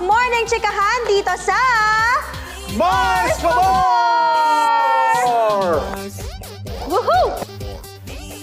Morning Chikahan dito sa... Mars for More! Woohoo!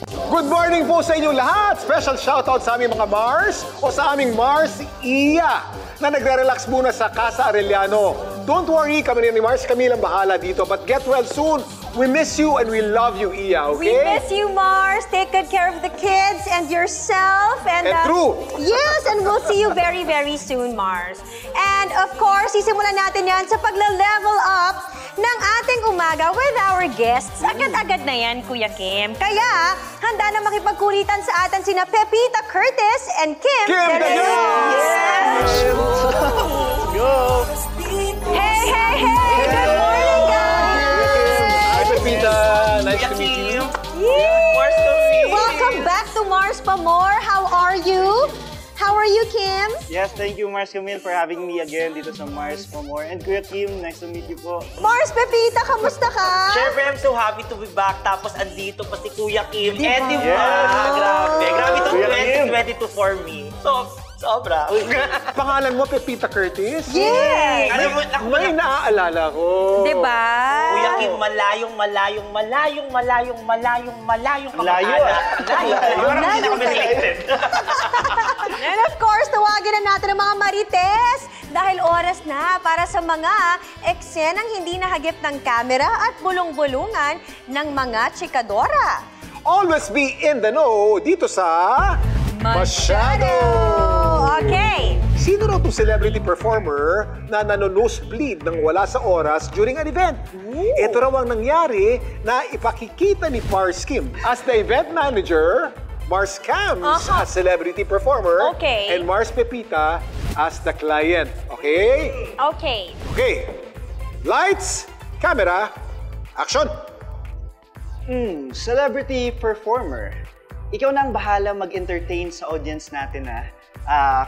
Good morning po sa inyong lahat! Special shoutout sa aming mga Mars o sa aming Mars Iya na nagre-relax muna sa Casa Arellano. Don't worry, kami ni Mars, kami lang bahala dito. But get well soon. We miss you and we love you, Iya, okay? We miss you, Mars. Take good care of the kids and yourself. And true. Yes, and we'll see you very, very soon, Mars. And of course, sisimulan natin yan sa pagla-level up ng ating umaga with our guests. Agad-agad na yan, Kuya Kim. Kaya, handa na makipagkulitan sa atin sina Pepita Curtis and Kim Kim De Leon. Yes! Let's go! Hey, hey, hey! Good morning, guys! Hi, Pepita. Nice to meet you. Mars to me. Welcome back to Mars Pa More. How are you? How are you, Kim? Yes, thank you, Mars Camille, for having me again dito sa Mars for More. And Kuya Kim, nice to meet you po. Mars Pepita, kamusta ka? Siyempre, I'm so happy to be back. Tapos, andito pa si Kuya Kim. Diba? Eh, di ba? Yes. Grabe itong Kuya Kim. 2022 for me. So, sobra. Pangalan mo, Pepita Curtis? Yes! Alam mo, May naaalala ko. Diba? Kuya Kim, malayong Layo, Parang hindi na kami related. And of course, tawagin na natin ang mga marites dahil oras na para sa mga eksenang hindi nahagip ng kamera at bulong-bulungan ng mga chikadora. Always be in the know dito sa... Masyado! Okay. Sino raw itong celebrity performer na nano-nosebleed ng wala sa oras during an event? Ito raw ang nangyari na ipakikita ni Mars Kim. As the event manager, Mars Cams as celebrity performer, Okay. and Mars Pepita as the client. Okay? Okay. Okay. Lights, camera, action! Celebrity performer. Ikaw na ang bahala mag-entertain sa audience natin na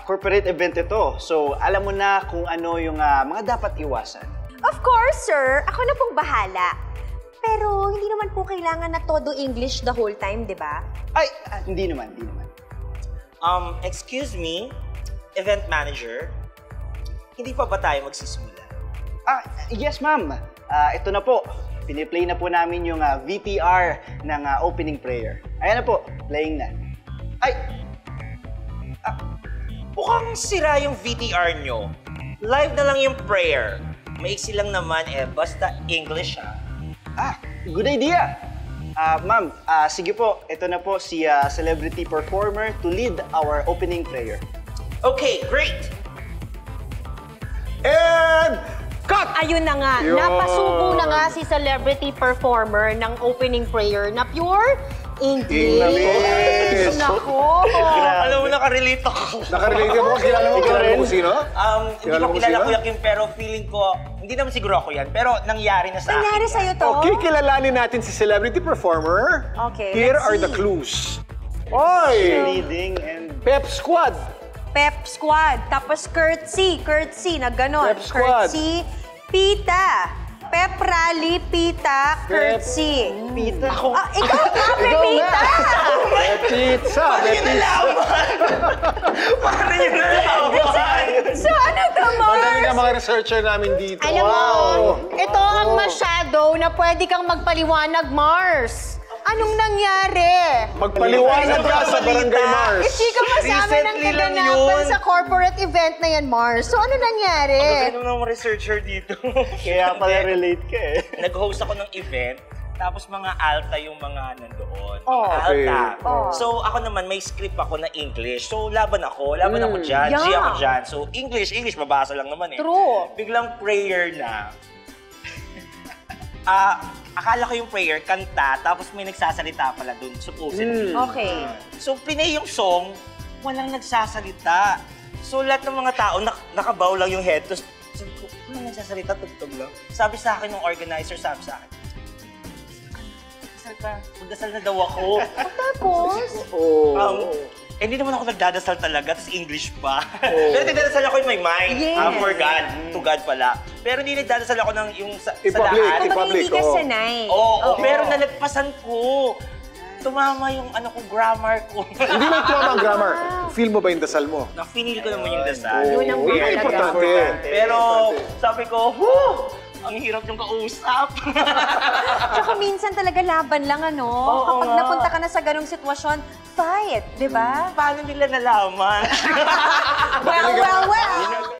corporate event ito. So, alam mo na kung ano yung mga dapat iwasan. Of course, sir. Ako na pong bahala. Pero hindi naman po kailangan na todo English the whole time, di ba? Ay, hindi naman. Excuse me, event manager. Hindi pa ba tayo magsisimula? Yes, ma'am. Ito na po. Piniplay na po namin yung VTR ng opening prayer. Ayan na po, playing na. Ay! Mukhang sira yung VTR nyo. Live na lang yung prayer. Maiksi lang naman basta English Good idea! Ma'am, sige po, ito na po si celebrity performer to lead our opening prayer. Okay, great! And cut! Ayun na nga, Yun. napasubo na nga si celebrity performer ng opening prayer na pure English. English. Nako! Alam mo, nakarelate ako. Nakarelate mo? Kilala mo kung sino? Hindi Kilala ko mo kilala sino? Kuya Kim, pero feeling ko, hindi naman siguro ako yan, pero nangyari na sa akin. Nangyari sa'yo to? Okay, kilalanin natin si celebrity performer. Okay, Here let's are the see. clues. Oy! Leading and... Pep Squad. Pep Squad. Tapos curtsy na ganon. Pep Squad. Curtsy, pita. Pep Rally, pita, curtsy. Pita. Ikaw nga, Pepita! Pep Pizza. Pep Pizza. Paano yun nalaman? So ano to, Magaling Mars? ang mga researcher namin dito. Alam mo, Wow. ito ang masyado na pwede kang magpaliwanag, Mars. Anong nangyari? Magpaliwanag ka sa Barangay Mars. Hindi ka masama ng Recently lang kaganapan yun. sa corporate event na yan, Mars. So ano nangyari? Ano ng researcher dito? Kaya pala relate ka Nag-host ako ng event, tapos mga alta yung mga nandoon. Oh. Okay. Alta. Oh. So ako naman, may script ako na English. So laban ako dyan. Yeah. G ako dyan. So English, mabasa lang naman True. Biglang prayer na. Akala ko yung prayer, kanta, tapos may nagsasalita pala dun, supposedly. Okay. So, pinay yung song, walang nagsasalita. So, lahat ng mga tao, nakabaw lang yung head. Tapos, sabi ko, walang nagsasalita, tugtog lang. Sabi sa akin ng organizer, sabi sa akin, magdasal na daw ako. Tapos? Hindi naman ako nagdadasal talaga, tapos English pa. Pero nagdadasal ako in my mind. Yes. For God, to God pala. Pero hindi nagdadasal ako ng yung sa In public, lahat. in Kumbaga public, hindi ka oo. sanay. Oo, pero nalagpasan ko. tumama yung grammar ko. Hindi lang tumama ang grammar. Feel mo ba yung dasal mo? Na-feel ko naman yung dasal. Yun ang Yun ang mahalaga. importante. Pero sabi ko, ang hirap yung kausap. Tsaka minsan talaga laban lang, ano? Oo Kapag nga. napunta ka na sa ganong sitwasyon, fight, di ba? Paano nila nalaman? Well, well, well!